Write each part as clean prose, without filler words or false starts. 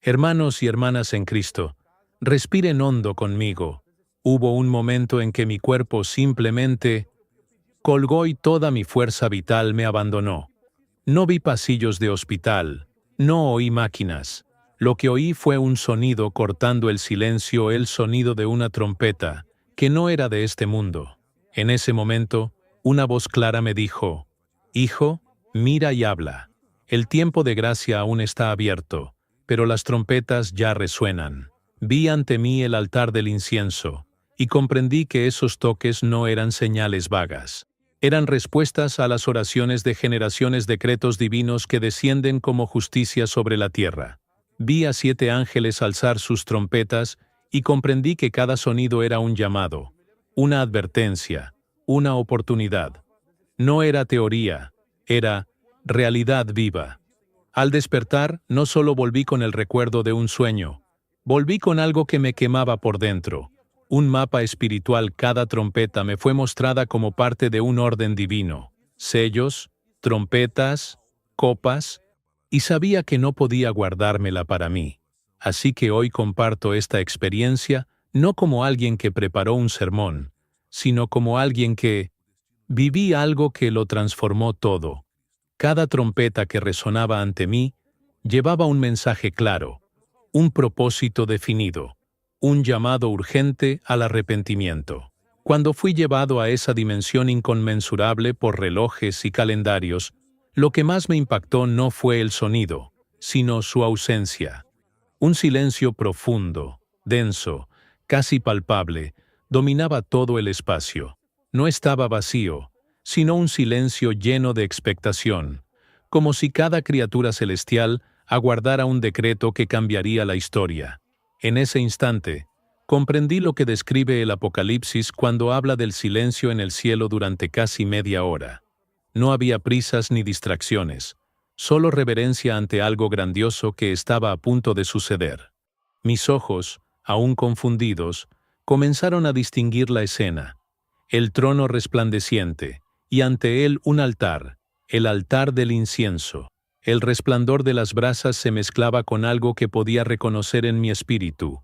Hermanos y hermanas en Cristo, respiren hondo conmigo. Hubo un momento en que mi cuerpo simplemente colgó y toda mi fuerza vital me abandonó. No vi pasillos de hospital, no oí máquinas. Lo que oí fue un sonido cortando el silencio, el sonido de una trompeta, que no era de este mundo. En ese momento, una voz clara me dijo: «Hijo, mira y habla. El tiempo de gracia aún está abierto, pero las trompetas ya resuenan». Vi ante mí el altar del incienso, y comprendí que esos toques no eran señales vagas. Eran respuestas a las oraciones de generaciones, decretos divinos que descienden como justicia sobre la tierra. Vi a 7 ángeles alzar sus trompetas y comprendí que cada sonido era un llamado, una advertencia, una oportunidad. No era teoría, era realidad viva. Al despertar, no solo volví con el recuerdo de un sueño, volví con algo que me quemaba por dentro. Un mapa espiritual. Cada trompeta me fue mostrada como parte de un orden divino. Sellos, trompetas, copas, y sabía que no podía guardármela para mí. Así que hoy comparto esta experiencia, no como alguien que preparó un sermón, sino como alguien que viví algo que lo transformó todo. Cada trompeta que resonaba ante mí llevaba un mensaje claro, un propósito definido, un llamado urgente al arrepentimiento. Cuando fui llevado a esa dimensión inconmensurable por relojes y calendarios, lo que más me impactó no fue el sonido, sino su ausencia. Un silencio profundo, denso, casi palpable, dominaba todo el espacio. No estaba vacío, sino un silencio lleno de expectación, como si cada criatura celestial aguardara un decreto que cambiaría la historia. En ese instante, comprendí lo que describe el Apocalipsis cuando habla del silencio en el cielo durante casi media hora. No había prisas ni distracciones, solo reverencia ante algo grandioso que estaba a punto de suceder. Mis ojos, aún confundidos, comenzaron a distinguir la escena. El trono resplandeciente, y ante él un altar, el altar del incienso. El resplandor de las brasas se mezclaba con algo que podía reconocer en mi espíritu: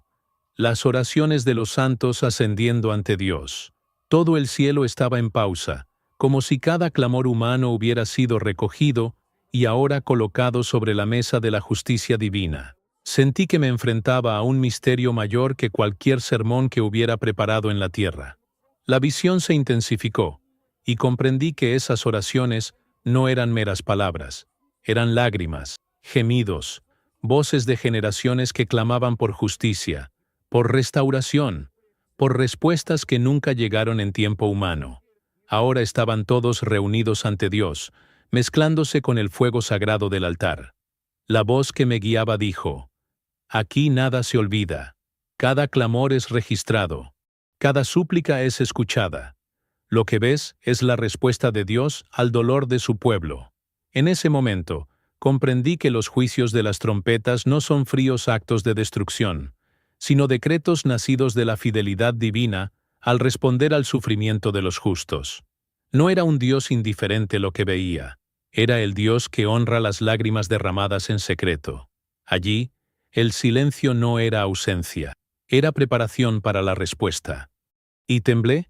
las oraciones de los santos ascendiendo ante Dios. Todo el cielo estaba en pausa, como si cada clamor humano hubiera sido recogido y ahora colocado sobre la mesa de la justicia divina. Sentí que me enfrentaba a un misterio mayor que cualquier sermón que hubiera preparado en la tierra. La visión se intensificó, y comprendí que esas oraciones no eran meras palabras, eran lágrimas, gemidos, voces de generaciones que clamaban por justicia, por restauración, por respuestas que nunca llegaron en tiempo humano. Ahora estaban todos reunidos ante Dios, mezclándose con el fuego sagrado del altar. La voz que me guiaba dijo: «Aquí nada se olvida. Cada clamor es registrado. Cada súplica es escuchada. Lo que ves es la respuesta de Dios al dolor de su pueblo». En ese momento, comprendí que los juicios de las trompetas no son fríos actos de destrucción, sino decretos nacidos de la fidelidad divina al responder al sufrimiento de los justos. No era un Dios indiferente lo que veía, era el Dios que honra las lágrimas derramadas en secreto. Allí, el silencio no era ausencia, era preparación para la respuesta. ¿Y temblé?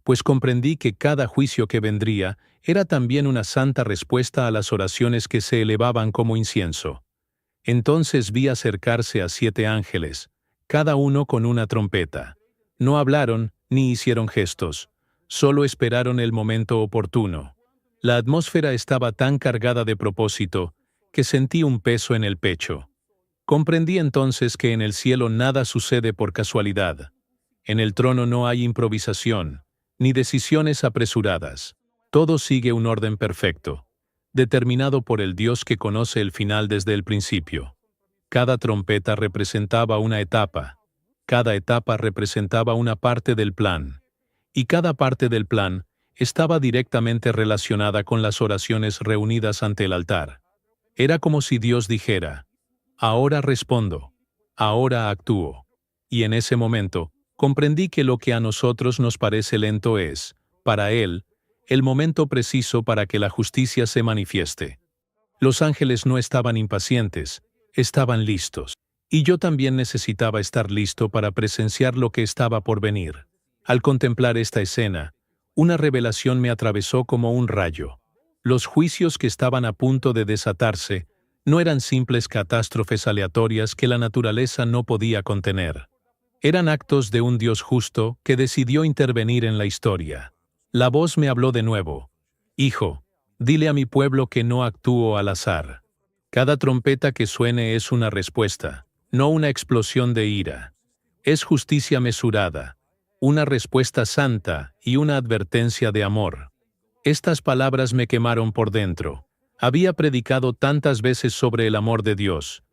Pues comprendí que cada juicio que vendría era también una santa respuesta a las oraciones que se elevaban como incienso. Entonces vi acercarse a 7 ángeles, cada uno con una trompeta. No hablaron ni hicieron gestos, solo esperaron el momento oportuno. La atmósfera estaba tan cargada de propósito que sentí un peso en el pecho. Comprendí entonces que en el cielo nada sucede por casualidad. En el trono no hay improvisación, ni decisiones apresuradas. Todo sigue un orden perfecto, determinado por el Dios que conoce el final desde el principio. Cada trompeta representaba una etapa, cada etapa representaba una parte del plan, y cada parte del plan estaba directamente relacionada con las oraciones reunidas ante el altar. Era como si Dios dijera: «Ahora respondo, ahora actúo». Y en ese momento, comprendí que lo que a nosotros nos parece lento es, para Él, el momento preciso para que la justicia se manifieste. Los ángeles no estaban impacientes, estaban listos. Y yo también necesitaba estar listo para presenciar lo que estaba por venir. Al contemplar esta escena, una revelación me atravesó como un rayo. Los juicios que estaban a punto de desatarse no eran simples catástrofes aleatorias que la naturaleza no podía contener. Eran actos de un Dios justo que decidió intervenir en la historia. La voz me habló de nuevo. Hijo, dile a mi pueblo que no actúo al azar. Cada trompeta que suene es una respuesta, no una explosión de ira. Es justicia mesurada, una respuesta santa y una advertencia de amor. Estas palabras me quemaron por dentro. Había predicado tantas veces sobre el amor de Dios,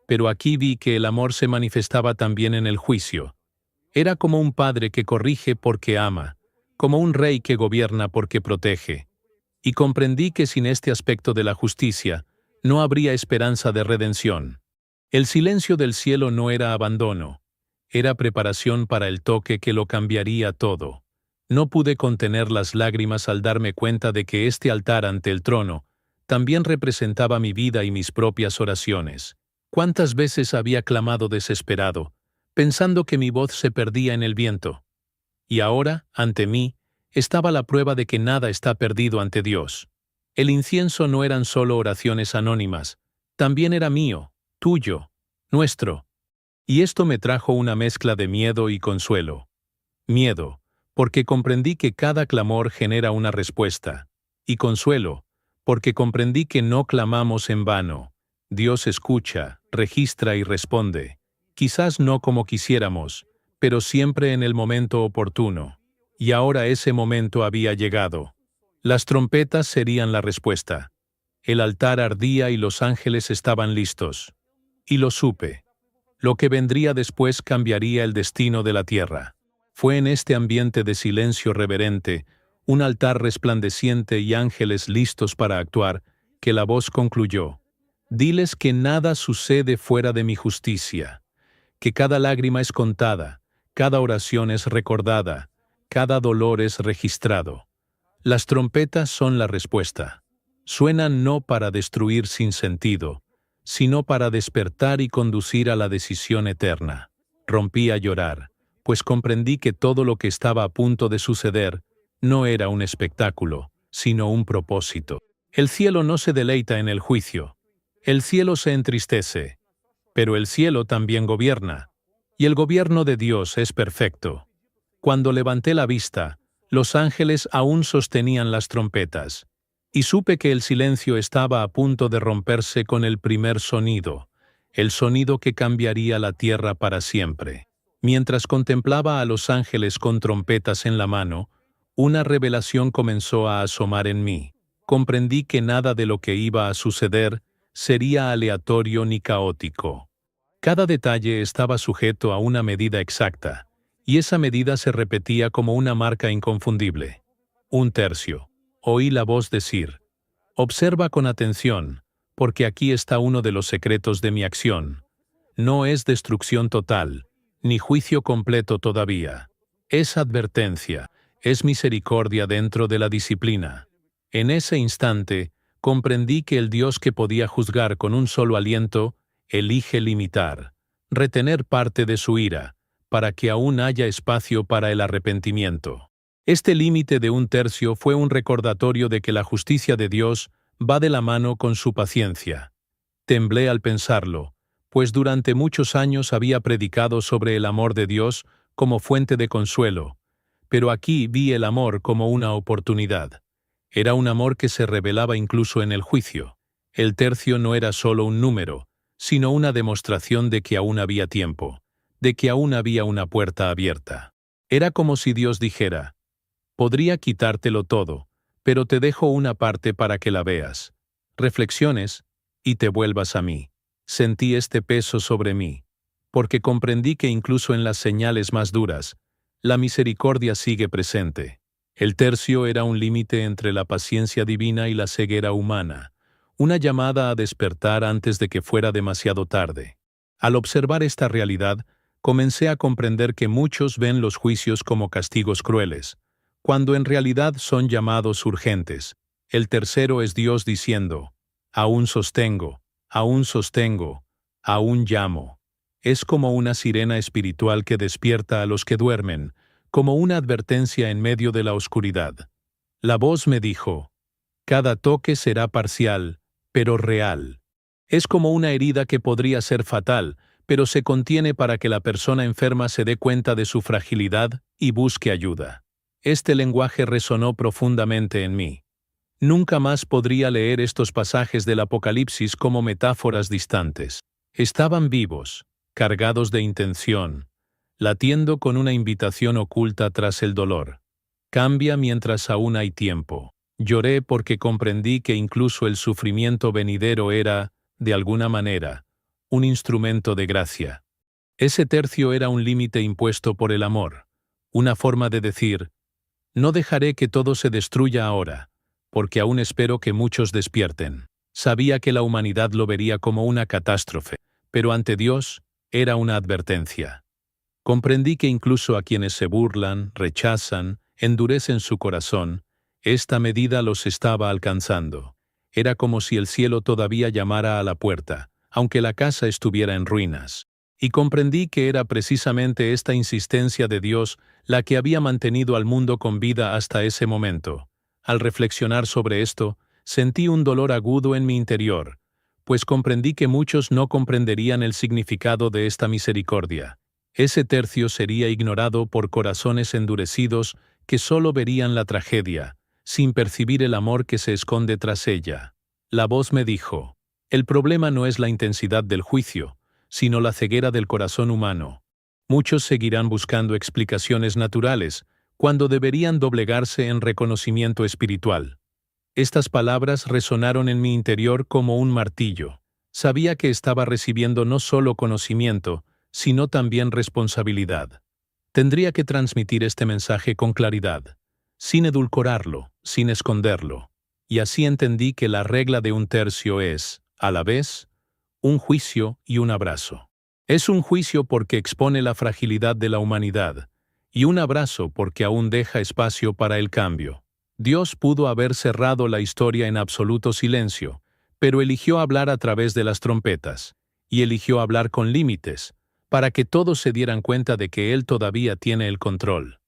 pero aquí vi que el amor se manifestaba también en el juicio. Era como un padre que corrige porque ama, como un rey que gobierna porque protege. Y comprendí que sin este aspecto de la justicia, no habría esperanza de redención. El silencio del cielo no era abandono, era preparación para el toque que lo cambiaría todo. No pude contener las lágrimas al darme cuenta de que este altar ante el trono también representaba mi vida y mis propias oraciones. ¿Cuántas veces había clamado desesperado, pensando que mi voz se perdía en el viento? Y ahora, ante mí, estaba la prueba de que nada está perdido ante Dios. El incienso no eran solo oraciones anónimas, también era mío, tuyo, nuestro. Y esto me trajo una mezcla de miedo y consuelo. Miedo, porque comprendí que cada clamor genera una respuesta. Y consuelo, porque comprendí que no clamamos en vano. Dios escucha, registra y responde. Quizás no como quisiéramos, pero siempre en el momento oportuno. Y ahora ese momento había llegado. Las trompetas serían la respuesta. El altar ardía y los ángeles estaban listos. Y lo supe. Lo que vendría después cambiaría el destino de la tierra. Fue en este ambiente de silencio reverente, un altar resplandeciente y ángeles listos para actuar, que la voz concluyó: diles que nada sucede fuera de mi justicia, que cada lágrima es contada, cada oración es recordada, cada dolor es registrado. Las trompetas son la respuesta. Suenan no para destruir sin sentido, sino para despertar y conducir a la decisión eterna. Rompí a llorar, pues comprendí que todo lo que estaba a punto de suceder no era un espectáculo, sino un propósito. El cielo no se deleita en el juicio. El cielo se entristece. Pero el cielo también gobierna. Y el gobierno de Dios es perfecto. Cuando levanté la vista, los ángeles aún sostenían las trompetas. Y supe que el silencio estaba a punto de romperse con el primer sonido, el sonido que cambiaría la tierra para siempre. Mientras contemplaba a los ángeles con trompetas en la mano, una revelación comenzó a asomar en mí. Comprendí que nada de lo que iba a suceder sería aleatorio ni caótico. Cada detalle estaba sujeto a una medida exacta, y esa medida se repetía como una marca inconfundible. 1/3. Oí la voz decir: observa con atención, porque aquí está uno de los secretos de mi acción. No es destrucción total, ni juicio completo todavía. Es advertencia, es misericordia dentro de la disciplina. En ese instante, comprendí que el Dios que podía juzgar con un solo aliento, elige limitar, retener parte de su ira, para que aún haya espacio para el arrepentimiento. Este límite de 1/3 fue un recordatorio de que la justicia de Dios va de la mano con su paciencia. Temblé al pensarlo, pues durante muchos años había predicado sobre el amor de Dios como fuente de consuelo, pero aquí vi el amor como una oportunidad. Era un amor que se revelaba incluso en el juicio. El tercio no era solo un número, sino una demostración de que aún había tiempo, de que aún había una puerta abierta. Era como si Dios dijera: podría quitártelo todo, pero te dejo una parte para que la veas, reflexiones y te vuelvas a mí. Sentí este peso sobre mí, porque comprendí que incluso en las señales más duras, la misericordia sigue presente. El tercio era un límite entre la paciencia divina y la ceguera humana, una llamada a despertar antes de que fuera demasiado tarde. Al observar esta realidad, comencé a comprender que muchos ven los juicios como castigos crueles, cuando en realidad son llamados urgentes. El tercero es Dios diciendo: aún sostengo, aún llamo. Es como una sirena espiritual que despierta a los que duermen, como una advertencia en medio de la oscuridad. La voz me dijo: cada toque será parcial, pero real. Es como una herida que podría ser fatal, pero se contiene para que la persona enferma se dé cuenta de su fragilidad y busque ayuda. Este lenguaje resonó profundamente en mí. Nunca más podría leer estos pasajes del Apocalipsis como metáforas distantes. Estaban vivos, cargados de intención, latiendo con una invitación oculta tras el dolor. Cambia mientras aún hay tiempo. Lloré porque comprendí que incluso el sufrimiento venidero era, de alguna manera, un instrumento de gracia. Ese tercio era un límite impuesto por el amor, una forma de decir: no dejaré que todo se destruya ahora, porque aún espero que muchos despierten. Sabía que la humanidad lo vería como una catástrofe, pero ante Dios era una advertencia. Comprendí que incluso a quienes se burlan, rechazan, endurecen su corazón, esta medida los estaba alcanzando. Era como si el cielo todavía llamara a la puerta, aunque la casa estuviera en ruinas. Y comprendí que era precisamente esta insistencia de Dios la que había mantenido al mundo con vida hasta ese momento. Al reflexionar sobre esto, sentí un dolor agudo en mi interior, pues comprendí que muchos no comprenderían el significado de esta misericordia. Ese tercio sería ignorado por corazones endurecidos que solo verían la tragedia, sin percibir el amor que se esconde tras ella. La voz me dijo: el problema no es la intensidad del juicio, sino la ceguera del corazón humano. Muchos seguirán buscando explicaciones naturales, cuando deberían doblegarse en reconocimiento espiritual. Estas palabras resonaron en mi interior como un martillo. Sabía que estaba recibiendo no solo conocimiento, sino también responsabilidad. Tendría que transmitir este mensaje con claridad, sin edulcorarlo, sin esconderlo. Y así entendí que la regla de un tercio es, a la vez, un juicio y un abrazo. Es un juicio porque expone la fragilidad de la humanidad, y un abrazo porque aún deja espacio para el cambio. Dios pudo haber cerrado la historia en absoluto silencio, pero eligió hablar a través de las trompetas, y eligió hablar con límites, para que todos se dieran cuenta de que Él todavía tiene el control.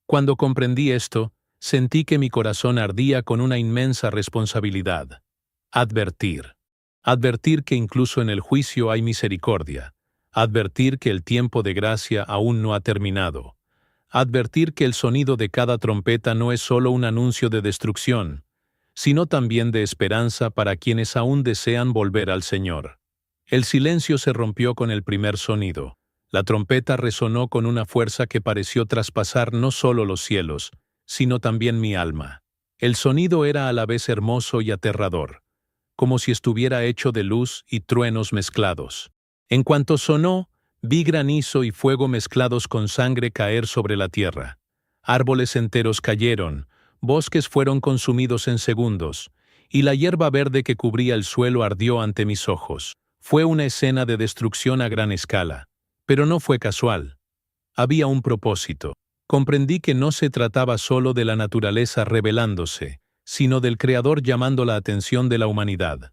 Cuando comprendí esto, sentí que mi corazón ardía con una inmensa responsabilidad. Advertir. Advertir que incluso en el juicio hay misericordia. Advertir que el tiempo de gracia aún no ha terminado. Advertir que el sonido de cada trompeta no es solo un anuncio de destrucción, sino también de esperanza para quienes aún desean volver al Señor. El silencio se rompió con el primer sonido. La trompeta resonó con una fuerza que pareció traspasar no solo los cielos, sino también mi alma. El sonido era a la vez hermoso y aterrador, como si estuviera hecho de luz y truenos mezclados. En cuanto sonó, vi granizo y fuego mezclados con sangre caer sobre la tierra. Árboles enteros cayeron, bosques fueron consumidos en segundos, y la hierba verde que cubría el suelo ardió ante mis ojos. Fue una escena de destrucción a gran escala, pero no fue casual. Había un propósito. Comprendí que no se trataba solo de la naturaleza rebelándose, sino del Creador llamando la atención de la humanidad.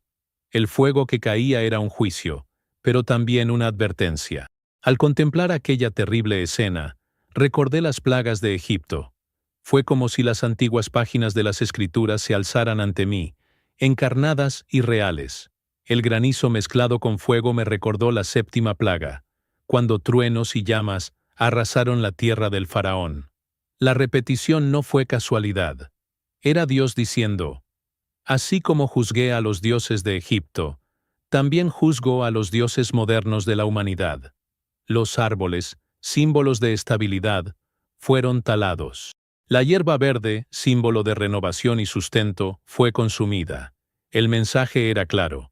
El fuego que caía era un juicio, pero también una advertencia. Al contemplar aquella terrible escena, recordé las plagas de Egipto. Fue como si las antiguas páginas de las Escrituras se alzaran ante mí, encarnadas y reales. El granizo mezclado con fuego me recordó la séptima plaga, cuando truenos y llamas arrasaron la tierra del faraón. La repetición no fue casualidad. Era Dios diciendo: así como juzgué a los dioses de Egipto, también juzgo a los dioses modernos de la humanidad. Los árboles, símbolos de estabilidad, fueron talados. La hierba verde, símbolo de renovación y sustento, fue consumida. El mensaje era claro.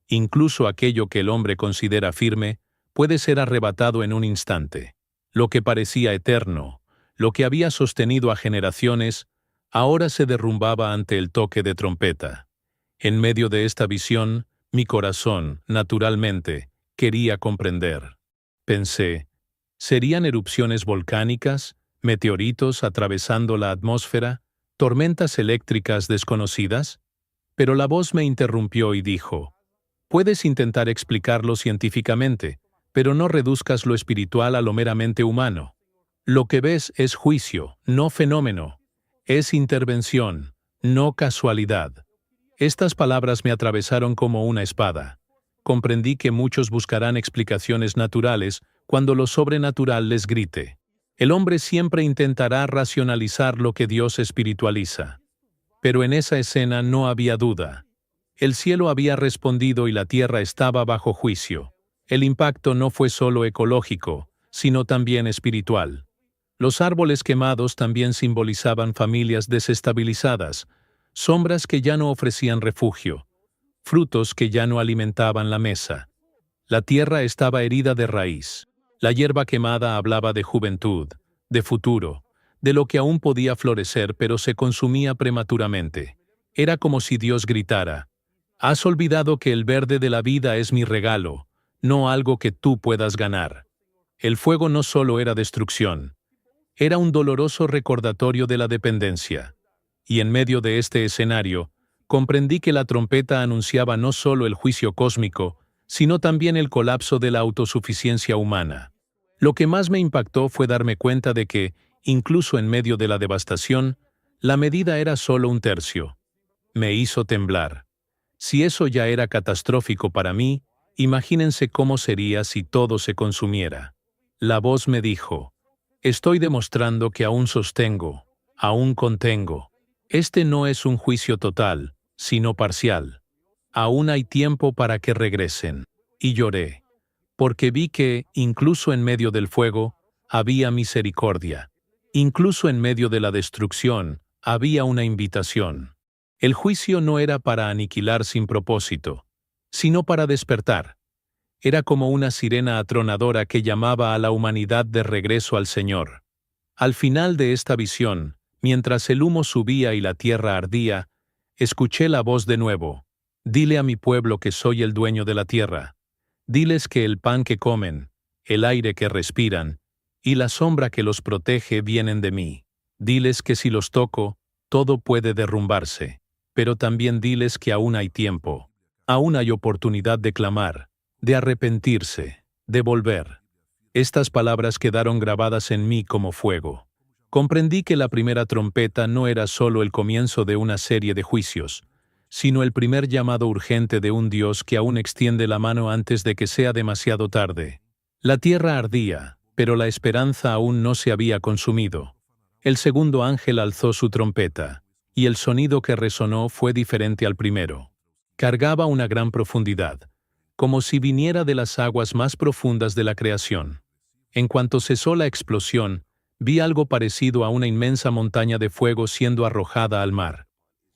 Incluso aquello que el hombre considera firme puede ser arrebatado en un instante. Lo que parecía eterno, lo que había sostenido a generaciones, ahora se derrumbaba ante el toque de trompeta. En medio de esta visión, mi corazón, naturalmente, quería comprender. Pensé, ¿serían erupciones volcánicas, meteoritos atravesando la atmósfera, tormentas eléctricas desconocidas? Pero la voz me interrumpió y dijo: puedes intentar explicarlo científicamente, pero no reduzcas lo espiritual a lo meramente humano. Lo que ves es juicio, no fenómeno. Es intervención, no casualidad. Estas palabras me atravesaron como una espada. Comprendí que muchos buscarán explicaciones naturales cuando lo sobrenatural les grite. El hombre siempre intentará racionalizar lo que Dios espiritualiza. Pero en esa escena no había duda. El cielo había respondido y la tierra estaba bajo juicio. El impacto no fue solo ecológico, sino también espiritual. Los árboles quemados también simbolizaban familias desestabilizadas, sombras que ya no ofrecían refugio, frutos que ya no alimentaban la mesa. La tierra estaba herida de raíz. La hierba quemada hablaba de juventud, de futuro, de lo que aún podía florecer pero se consumía prematuramente. Era como si Dios gritara: «Has olvidado que el verde de la vida es mi regalo, no algo que tú puedas ganar». El fuego no solo era destrucción, era un doloroso recordatorio de la dependencia. Y en medio de este escenario, comprendí que la trompeta anunciaba no solo el juicio cósmico, sino también el colapso de la autosuficiencia humana. Lo que más me impactó fue darme cuenta de que, incluso en medio de la devastación, la medida era solo un tercio. Me hizo temblar. Si eso ya era catastrófico para mí, imagínense cómo sería si todo se consumiera. La voz me dijo: «Estoy demostrando que aún sostengo, aún contengo. Este no es un juicio total, sino parcial. Aún hay tiempo para que regresen». Y lloré, porque vi que, incluso en medio del fuego, había misericordia. Incluso en medio de la destrucción, había una invitación. El juicio no era para aniquilar sin propósito, sino para despertar. Era como una sirena atronadora que llamaba a la humanidad de regreso al Señor. Al final de esta visión, mientras el humo subía y la tierra ardía, escuché la voz de nuevo: «Dile a mi pueblo que soy el dueño de la tierra. Diles que el pan que comen, el aire que respiran y la sombra que los protege vienen de mí. Diles que si los toco, todo puede derrumbarse. Pero también diles que aún hay tiempo. Aún hay oportunidad de clamar, de arrepentirse, de volver». Estas palabras quedaron grabadas en mí como fuego. Comprendí que la primera trompeta no era solo el comienzo de una serie de juicios, sino el primer llamado urgente de un Dios que aún extiende la mano antes de que sea demasiado tarde. La tierra ardía, pero la esperanza aún no se había consumido. El segundo ángel alzó su trompeta, y el sonido que resonó fue diferente al primero. Cargaba una gran profundidad, como si viniera de las aguas más profundas de la creación. En cuanto cesó la explosión, vi algo parecido a una inmensa montaña de fuego siendo arrojada al mar.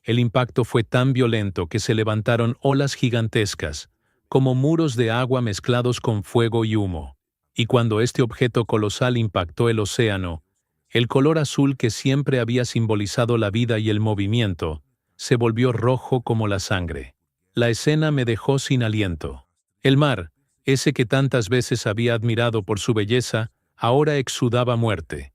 El impacto fue tan violento que se levantaron olas gigantescas, como muros de agua mezclados con fuego y humo. Y cuando este objeto colosal impactó el océano, el color azul que siempre había simbolizado la vida y el movimiento, se volvió rojo como la sangre. La escena me dejó sin aliento. El mar, ese que tantas veces había admirado por su belleza, ahora exudaba muerte.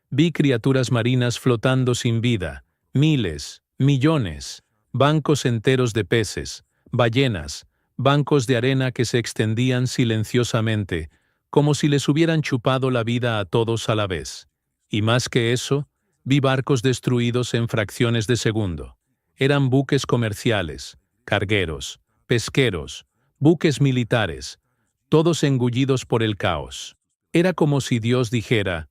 Vi criaturas marinas flotando sin vida, miles, millones, bancos enteros de peces, ballenas, bancos de arena que se extendían silenciosamente, como si les hubieran chupado la vida a todos a la vez. Y más que eso, vi barcos destruidos en fracciones de segundo. Eran buques comerciales, cargueros, pesqueros, buques militares, todos engullidos por el caos. Era como si Dios dijera: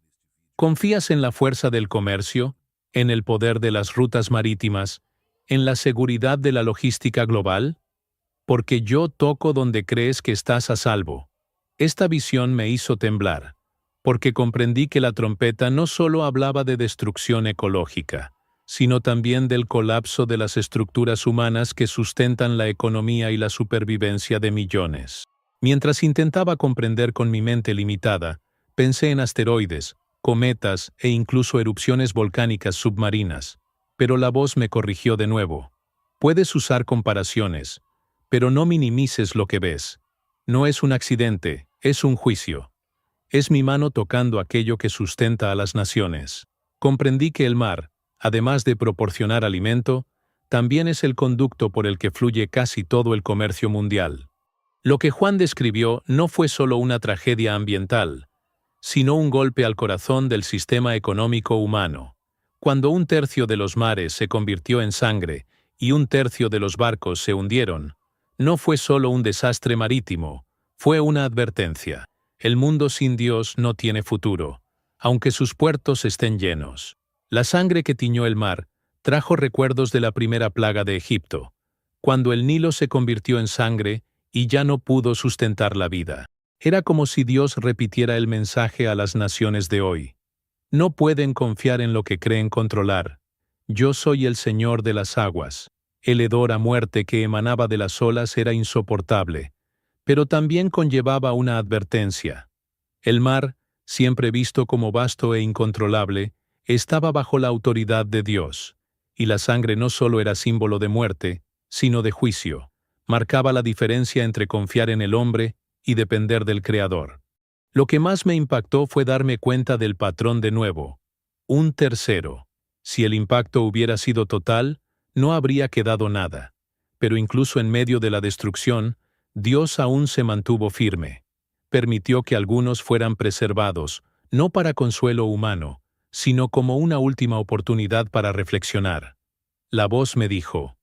¿confías en la fuerza del comercio, en el poder de las rutas marítimas, en la seguridad de la logística global? Porque yo toco donde crees que estás a salvo. Esta visión me hizo temblar, porque comprendí que la trompeta no solo hablaba de destrucción ecológica, sino también del colapso de las estructuras humanas que sustentan la economía y la supervivencia de millones. Mientras intentaba comprender con mi mente limitada, pensé en asteroides, cometas e incluso erupciones volcánicas submarinas, pero la voz me corrigió de nuevo. Puedes usar comparaciones, pero no minimices lo que ves. No es un accidente, es un juicio. Es mi mano tocando aquello que sustenta a las naciones. Comprendí que el mar, además de proporcionar alimento, también es el conducto por el que fluye casi todo el comercio mundial. Lo que Juan describió no fue solo una tragedia ambiental, sino un golpe al corazón del sistema económico humano. Cuando un tercio de los mares se convirtió en sangre y un tercio de los barcos se hundieron, no fue solo un desastre marítimo, fue una advertencia. El mundo sin Dios no tiene futuro, aunque sus puertos estén llenos. La sangre que tiñó el mar trajo recuerdos de la primera plaga de Egipto, cuando el Nilo se convirtió en sangre y ya no pudo sustentar la vida. Era como si Dios repitiera el mensaje a las naciones de hoy. No pueden confiar en lo que creen controlar. Yo soy el Señor de las aguas. El hedor a muerte que emanaba de las olas era insoportable, pero también conllevaba una advertencia. El mar, siempre visto como vasto e incontrolable, estaba bajo la autoridad de Dios, y la sangre no solo era símbolo de muerte, sino de juicio. Marcaba la diferencia entre confiar en el hombre y depender del Creador. Lo que más me impactó fue darme cuenta del patrón de nuevo. Un tercero. Si el impacto hubiera sido total, no habría quedado nada. Pero incluso en medio de la destrucción, Dios aún se mantuvo firme. Permitió que algunos fueran preservados, no para consuelo humano, sino como una última oportunidad para reflexionar. La voz me dijo: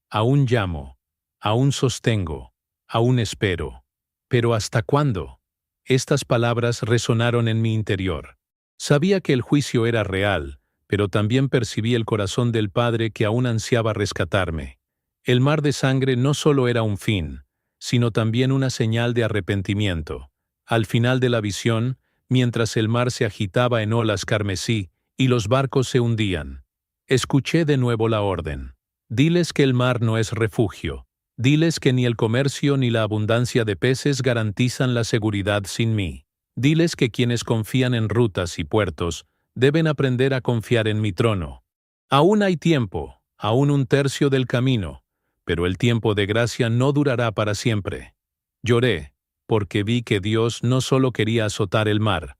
aún llamo, aún sostengo, aún espero. ¿Pero hasta cuándo? Estas palabras resonaron en mi interior. Sabía que el juicio era real, pero también percibí el corazón del Padre que aún ansiaba rescatarme. El mar de sangre no solo era un fin, sino también una señal de arrepentimiento. Al final de la visión, mientras el mar se agitaba en olas carmesí y los barcos se hundían, escuché de nuevo la orden. Diles que el mar no es refugio. Diles que ni el comercio ni la abundancia de peces garantizan la seguridad sin mí. Diles que quienes confían en rutas y puertos deben aprender a confiar en mi trono. Aún hay tiempo, aún un tercio del camino, pero el tiempo de gracia no durará para siempre. Lloré, porque vi que Dios no solo quería azotar el mar,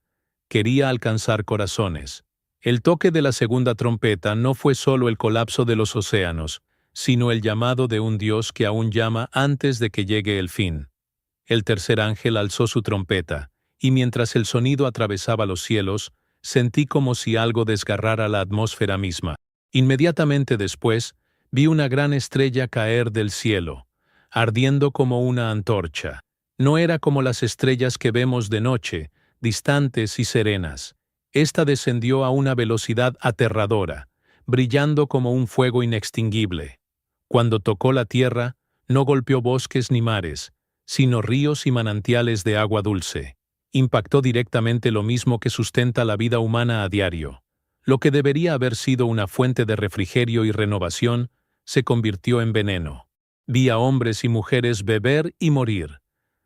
quería alcanzar corazones. El toque de la segunda trompeta no fue solo el colapso de los océanos, sino el llamado de un Dios que aún llama antes de que llegue el fin. El tercer ángel alzó su trompeta, y mientras el sonido atravesaba los cielos, sentí como si algo desgarrara la atmósfera misma. Inmediatamente después, vi una gran estrella caer del cielo, ardiendo como una antorcha. No era como las estrellas que vemos de noche, distantes y serenas. Esta descendió a una velocidad aterradora, brillando como un fuego inextinguible. Cuando tocó la tierra, no golpeó bosques ni mares, sino ríos y manantiales de agua dulce. Impactó directamente lo mismo que sustenta la vida humana a diario. Lo que debería haber sido una fuente de refrigerio y renovación, se convirtió en veneno. Vi a hombres y mujeres beber y morir,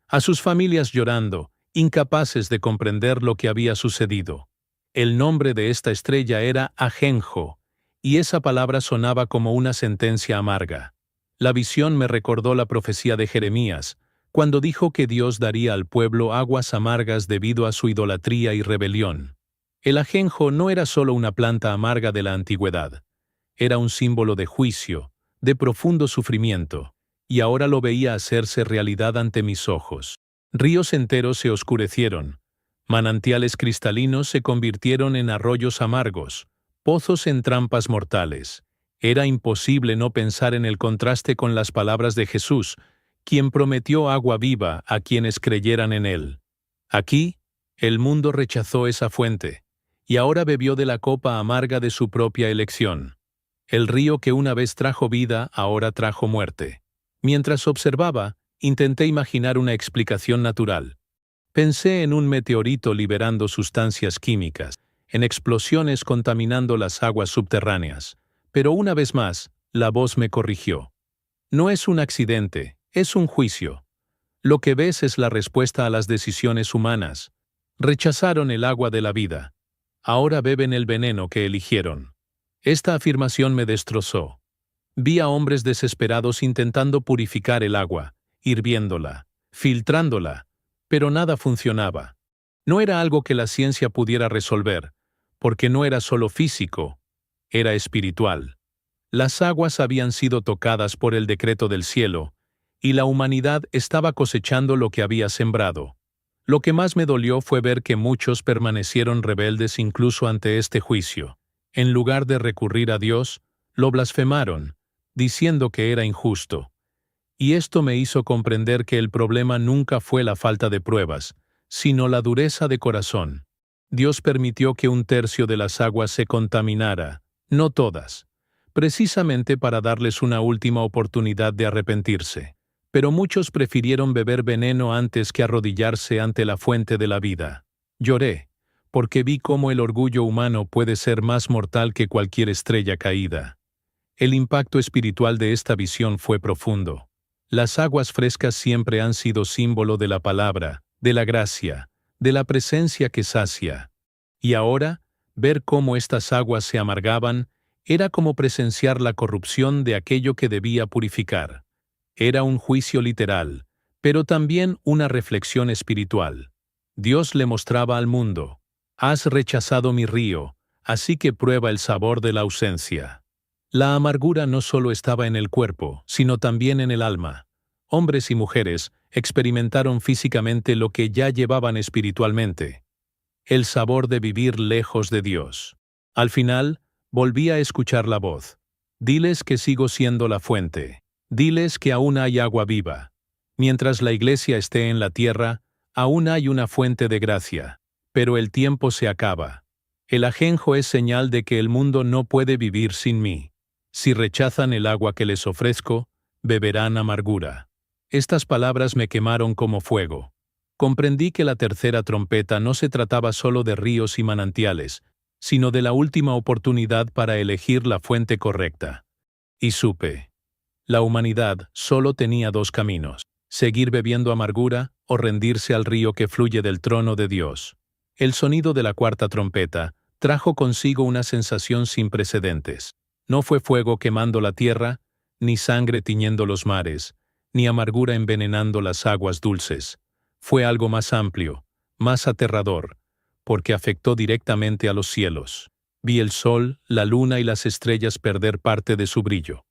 a sus familias llorando, incapaces de comprender lo que había sucedido. El nombre de esta estrella era Ajenjo, y esa palabra sonaba como una sentencia amarga. La visión me recordó la profecía de Jeremías, cuando dijo que Dios daría al pueblo aguas amargas debido a su idolatría y rebelión. El ajenjo no era solo una planta amarga de la antigüedad, era un símbolo de juicio, de profundo sufrimiento, y ahora lo veía hacerse realidad ante mis ojos. Ríos enteros se oscurecieron, manantiales cristalinos se convirtieron en arroyos amargos, pozos en trampas mortales. Era imposible no pensar en el contraste con las palabras de Jesús, quien prometió agua viva a quienes creyeran en él. Aquí, el mundo rechazó esa fuente, y ahora bebió de la copa amarga de su propia elección. El río que una vez trajo vida, ahora trajo muerte. Mientras observaba, intenté imaginar una explicación natural. Pensé en un meteorito liberando sustancias químicas, en explosiones contaminando las aguas subterráneas. Pero una vez más, la voz me corrigió. No es un accidente, es un juicio. Lo que ves es la respuesta a las decisiones humanas. Rechazaron el agua de la vida. Ahora beben el veneno que eligieron. Esta afirmación me destrozó. Vi a hombres desesperados intentando purificar el agua, hirviéndola, filtrándola, pero nada funcionaba. No era algo que la ciencia pudiera resolver, porque no era solo físico, era espiritual. Las aguas habían sido tocadas por el decreto del cielo, y la humanidad estaba cosechando lo que había sembrado. Lo que más me dolió fue ver que muchos permanecieron rebeldes incluso ante este juicio. En lugar de recurrir a Dios, lo blasfemaron, diciendo que era injusto. Y esto me hizo comprender que el problema nunca fue la falta de pruebas, sino la dureza de corazón. Dios permitió que 1/3 de las aguas se contaminara, no todas, precisamente para darles una última oportunidad de arrepentirse. Pero muchos prefirieron beber veneno antes que arrodillarse ante la fuente de la vida. Lloré, porque vi cómo el orgullo humano puede ser más mortal que cualquier estrella caída. El impacto espiritual de esta visión fue profundo. Las aguas frescas siempre han sido símbolo de la palabra, de la gracia, de la presencia que sacia. Y ahora, ver cómo estas aguas se amargaban, era como presenciar la corrupción de aquello que debía purificar. Era un juicio literal, pero también una reflexión espiritual. Dios le mostraba al mundo: has rechazado mi río, así que prueba el sabor de la ausencia. La amargura no solo estaba en el cuerpo, sino también en el alma. Hombres y mujeres experimentaron físicamente lo que ya llevaban espiritualmente: el sabor de vivir lejos de Dios. Al final, volví a escuchar la voz: diles que sigo siendo la fuente. Diles que aún hay agua viva. Mientras la iglesia esté en la tierra, aún hay una fuente de gracia. Pero el tiempo se acaba. El ajenjo es señal de que el mundo no puede vivir sin mí. Si rechazan el agua que les ofrezco, beberán amargura. Estas palabras me quemaron como fuego. Comprendí que la tercera trompeta no se trataba solo de ríos y manantiales, sino de la última oportunidad para elegir la fuente correcta. Y supe: la humanidad solo tenía 2 caminos: seguir bebiendo amargura o rendirse al río que fluye del trono de Dios. El sonido de la cuarta trompeta trajo consigo una sensación sin precedentes. No fue fuego quemando la tierra, ni sangre tiñendo los mares, ni amargura envenenando las aguas dulces. Fue algo más amplio, más aterrador, porque afectó directamente a los cielos. Vi el sol, la luna y las estrellas perder parte de su brillo.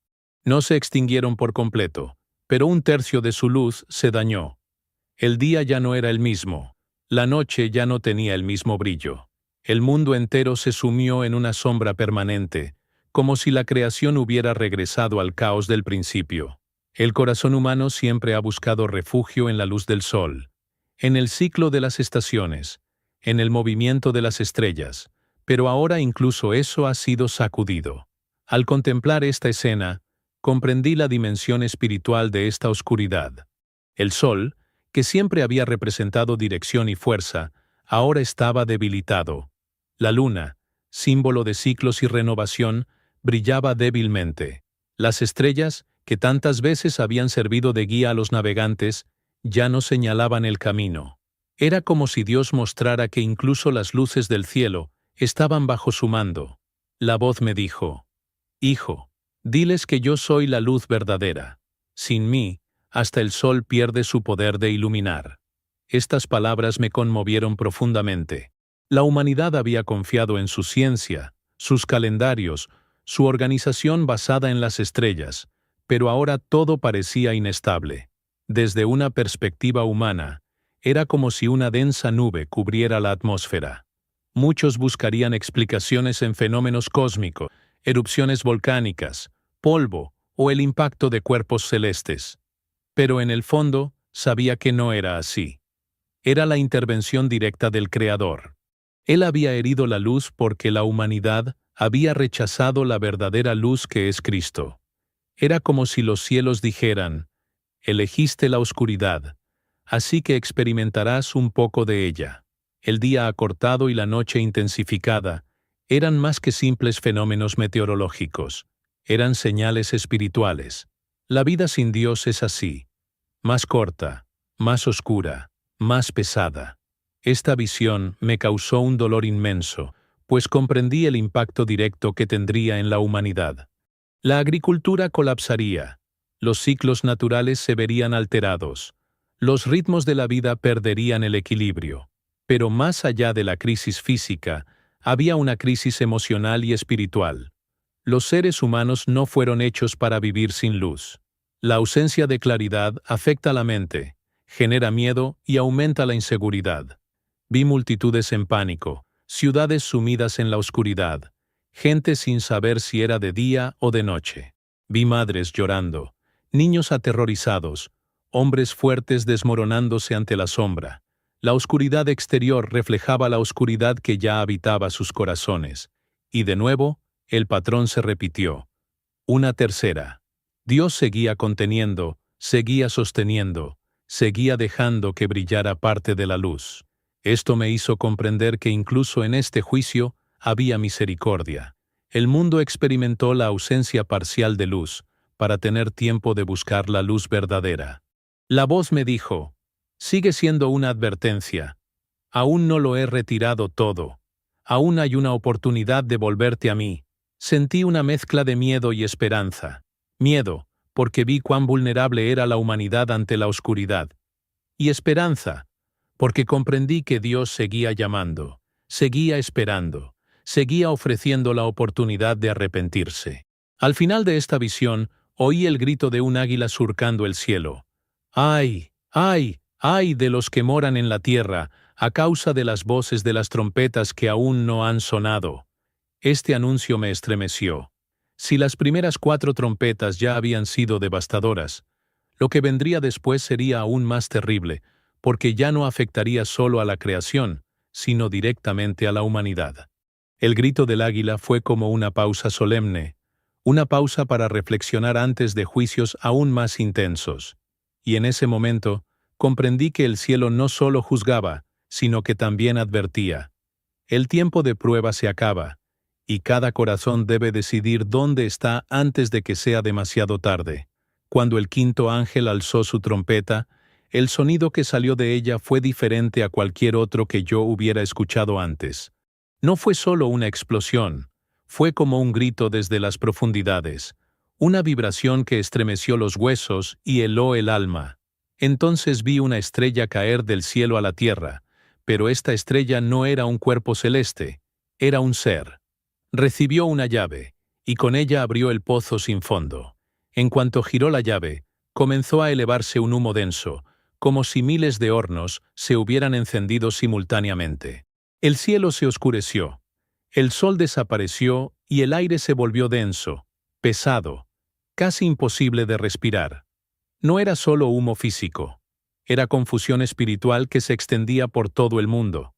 No se extinguieron por completo, pero 1/3 de su luz se dañó. El día ya no era el mismo. La noche ya no tenía el mismo brillo. El mundo entero se sumió en una sombra permanente, como si la creación hubiera regresado al caos del principio. El corazón humano siempre ha buscado refugio en la luz del sol, en el ciclo de las estaciones, en el movimiento de las estrellas, pero ahora incluso eso ha sido sacudido. Al contemplar esta escena, comprendí la dimensión espiritual de esta oscuridad. El sol, que siempre había representado dirección y fuerza, ahora estaba debilitado. La luna, símbolo de ciclos y renovación, brillaba débilmente. Las estrellas, que tantas veces habían servido de guía a los navegantes, ya no señalaban el camino. Era como si Dios mostrara que incluso las luces del cielo estaban bajo su mando. La voz me dijo: hijo, diles que yo soy la luz verdadera. Sin mí, hasta el sol pierde su poder de iluminar. Estas palabras me conmovieron profundamente. La humanidad había confiado en su ciencia, sus calendarios, su organización basada en las estrellas, pero ahora todo parecía inestable. Desde una perspectiva humana, era como si una densa nube cubriera la atmósfera. Muchos buscarían explicaciones en fenómenos cósmicos, erupciones volcánicas, polvo o el impacto de cuerpos celestes. Pero en el fondo, sabía que no era así. Era la intervención directa del Creador. Él había herido la luz porque la humanidad había rechazado la verdadera luz que es Cristo. Era como si los cielos dijeran: elegiste la oscuridad, así que experimentarás un poco de ella. El día acortado y la noche intensificada eran más que simples fenómenos meteorológicos, eran señales espirituales. La vida sin Dios es así: más corta, más oscura, más pesada. Esta visión me causó un dolor inmenso, pues comprendí el impacto directo que tendría en la humanidad. La agricultura colapsaría, los ciclos naturales se verían alterados, los ritmos de la vida perderían el equilibrio. Pero más allá de la crisis física, había una crisis emocional y espiritual. Los seres humanos no fueron hechos para vivir sin luz. La ausencia de claridad afecta la mente, genera miedo y aumenta la inseguridad. Vi multitudes en pánico, ciudades sumidas en la oscuridad, gente sin saber si era de día o de noche. Vi madres llorando, niños aterrorizados, hombres fuertes desmoronándose ante la sombra. La oscuridad exterior reflejaba la oscuridad que ya habitaba sus corazones. Y de nuevo, el patrón se repitió. Una tercera. Dios seguía conteniendo, seguía sosteniendo, seguía dejando que brillara parte de la luz. Esto me hizo comprender que incluso en este juicio había misericordia. El mundo experimentó la ausencia parcial de luz, para tener tiempo de buscar la luz verdadera. La voz me dijo, sigue siendo una advertencia. Aún no lo he retirado todo. Aún hay una oportunidad de volverte a mí. Sentí una mezcla de miedo y esperanza. Miedo, porque vi cuán vulnerable era la humanidad ante la oscuridad. Y esperanza, porque comprendí que Dios seguía llamando, seguía esperando, seguía ofreciendo la oportunidad de arrepentirse. Al final de esta visión, oí el grito de un águila surcando el cielo. ¡Ay, ay, ay de los que moran en la tierra, a causa de las voces de las trompetas que aún no han sonado! Este anuncio me estremeció. Si las primeras 4 trompetas ya habían sido devastadoras, lo que vendría después sería aún más terrible, porque ya no afectaría solo a la creación, sino directamente a la humanidad. El grito del águila fue como una pausa solemne, una pausa para reflexionar antes de juicios aún más intensos. Y en ese momento, comprendí que el cielo no solo juzgaba, sino que también advertía. El tiempo de prueba se acaba, y cada corazón debe decidir dónde está antes de que sea demasiado tarde. Cuando el 5.º ángel alzó su trompeta, el sonido que salió de ella fue diferente a cualquier otro que yo hubiera escuchado antes. No fue solo una explosión, fue como un grito desde las profundidades, una vibración que estremeció los huesos y heló el alma. Entonces vi una estrella caer del cielo a la tierra, pero esta estrella no era un cuerpo celeste, era un ser. Recibió una llave, y con ella abrió el pozo sin fondo. En cuanto giró la llave, comenzó a elevarse un humo denso, como si miles de hornos se hubieran encendido simultáneamente. El cielo se oscureció, el sol desapareció y el aire se volvió denso, pesado, casi imposible de respirar. No era solo humo físico, era confusión espiritual que se extendía por todo el mundo.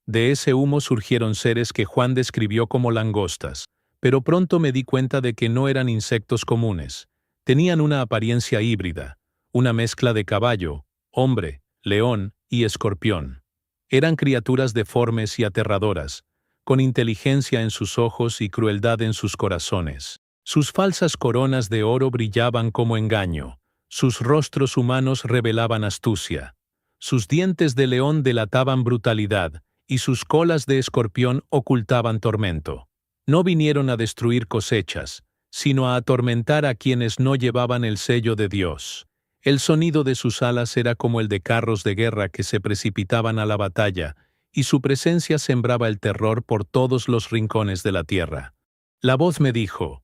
De ese humo surgieron seres que Juan describió como langostas, pero pronto me di cuenta de que no eran insectos comunes. Tenían una apariencia híbrida, una mezcla de caballo, hombre, león y escorpión. Eran criaturas deformes y aterradoras, con inteligencia en sus ojos y crueldad en sus corazones. Sus falsas coronas de oro brillaban como engaño, sus rostros humanos revelaban astucia, sus dientes de león delataban brutalidad, y sus colas de escorpión ocultaban tormento. No vinieron a destruir cosechas, sino a atormentar a quienes no llevaban el sello de Dios. El sonido de sus alas era como el de carros de guerra que se precipitaban a la batalla, y su presencia sembraba el terror por todos los rincones de la tierra. La voz me dijo,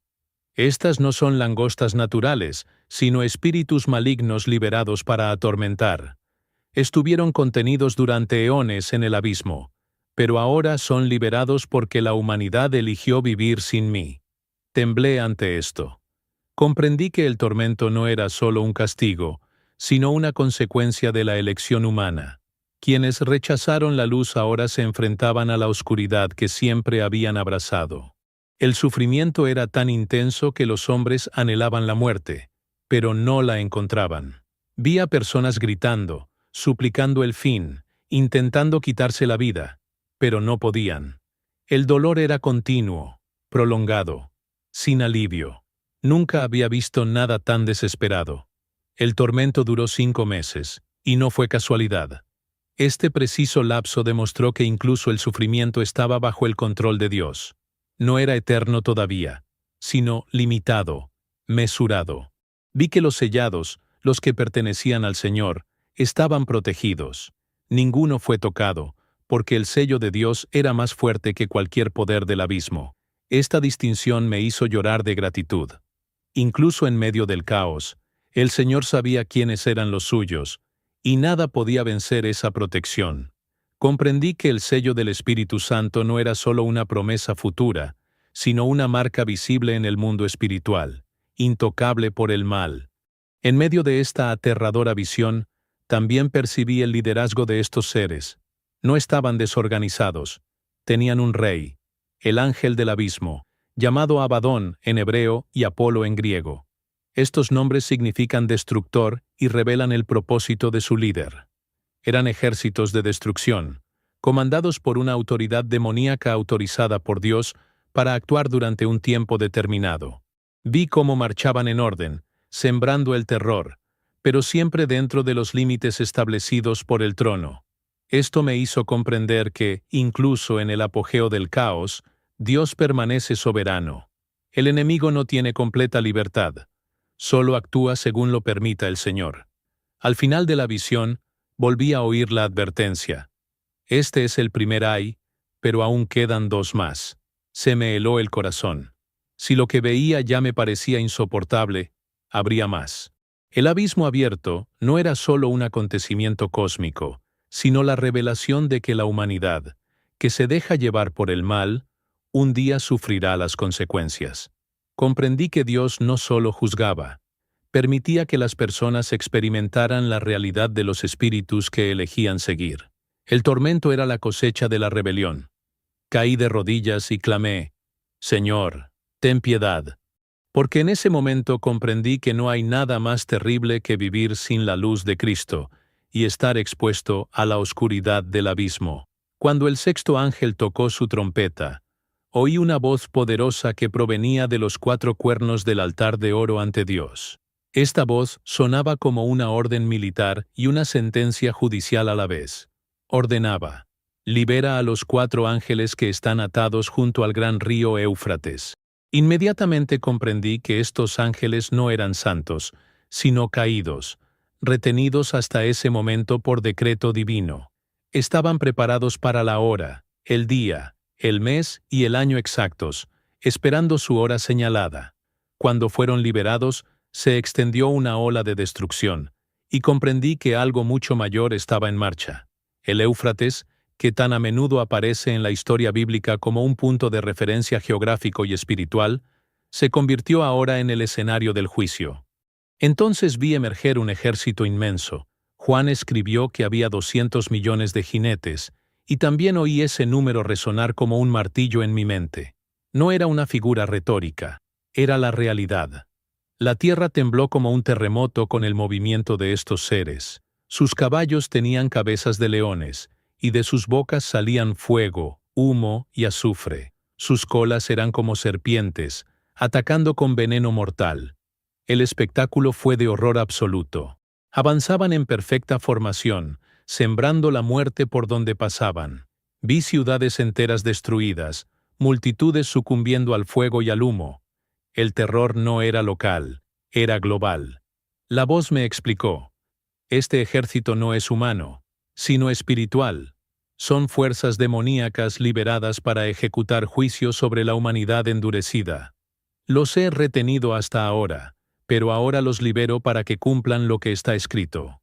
estas no son langostas naturales, sino espíritus malignos liberados para atormentar. Estuvieron contenidos durante eones en el abismo, pero ahora son liberados porque la humanidad eligió vivir sin mí. Temblé ante esto. Comprendí que el tormento no era solo un castigo, sino una consecuencia de la elección humana. Quienes rechazaron la luz ahora se enfrentaban a la oscuridad que siempre habían abrazado. El sufrimiento era tan intenso que los hombres anhelaban la muerte, pero no la encontraban. Vi a personas gritando, suplicando el fin, intentando quitarse la vida, pero no podían. El dolor era continuo, prolongado, sin alivio. Nunca había visto nada tan desesperado. El tormento duró 5 meses, y no fue casualidad. Este preciso lapso demostró que incluso el sufrimiento estaba bajo el control de Dios. No era eterno todavía, sino limitado, mesurado. Vi que los sellados, los que pertenecían al Señor, estaban protegidos. Ninguno fue tocado, porque el sello de Dios era más fuerte que cualquier poder del abismo. Esta distinción me hizo llorar de gratitud. Incluso en medio del caos, El Señor sabía quiénes eran los suyos, y nada podía vencer esa protección. Comprendí que el sello del Espíritu Santo no era solo una promesa futura, sino una marca visible en el mundo espiritual, intocable por el mal. En medio de esta aterradora visión, también percibí el liderazgo de estos seres. No estaban desorganizados. Tenían un rey, el ángel del abismo, llamado Abadón en hebreo y Apolo en griego. Estos nombres significan destructor y revelan el propósito de su líder. Eran ejércitos de destrucción, comandados por una autoridad demoníaca autorizada por Dios para actuar durante un tiempo determinado. Vi cómo marchaban en orden, sembrando el terror, pero siempre dentro de los límites establecidos por el trono. Esto me hizo comprender que, incluso en el apogeo del caos, Dios permanece soberano. El enemigo no tiene completa libertad, solo actúa según lo permita el Señor. Al final de la visión, volví a oír la advertencia. Este es el primer ay, pero aún quedan dos más. Se me heló el corazón. Si lo que veía ya me parecía insoportable, habría más. El abismo abierto no era solo un acontecimiento cósmico, sino la revelación de que la humanidad, que se deja llevar por el mal, un día sufrirá las consecuencias. Comprendí que Dios no solo juzgaba, permitía que las personas experimentaran la realidad de los espíritus que elegían seguir. El tormento era la cosecha de la rebelión. Caí de rodillas y clamé, «Señor, ten piedad», porque en ese momento comprendí que no hay nada más terrible que vivir sin la luz de Cristo y estar expuesto a la oscuridad del abismo. Cuando el sexto ángel tocó su trompeta, oí una voz poderosa que provenía de los 4 cuernos del altar de oro ante Dios. Esta voz sonaba como una orden militar y una sentencia judicial a la vez. Ordenaba, libera a los 4 ángeles que están atados junto al gran río Éufrates. Inmediatamente comprendí que estos ángeles no eran santos, sino caídos, retenidos hasta ese momento por decreto divino. Estaban preparados para la hora, el día, el mes y el año exactos, esperando su hora señalada. Cuando fueron liberados, se extendió una ola de destrucción, y comprendí que algo mucho mayor estaba en marcha. El Éufrates, que tan a menudo aparece en la historia bíblica como un punto de referencia geográfico y espiritual, se convirtió ahora en el escenario del juicio. Entonces vi emerger un ejército inmenso. Juan escribió que había 200 millones de jinetes, y también oí ese número resonar como un martillo en mi mente. No era una figura retórica, era la realidad. La tierra tembló como un terremoto con el movimiento de estos seres. Sus caballos tenían cabezas de leones, y de sus bocas salían fuego, humo y azufre. Sus colas eran como serpientes, atacando con veneno mortal. El espectáculo fue de horror absoluto. Avanzaban en perfecta formación, sembrando la muerte por donde pasaban. Vi ciudades enteras destruidas, multitudes sucumbiendo al fuego y al humo. El terror no era local, era global. La voz me explicó, este ejército no es humano, sino espiritual. Son fuerzas demoníacas liberadas para ejecutar juicio sobre la humanidad endurecida. Los he retenido hasta ahora, pero ahora los libero para que cumplan lo que está escrito.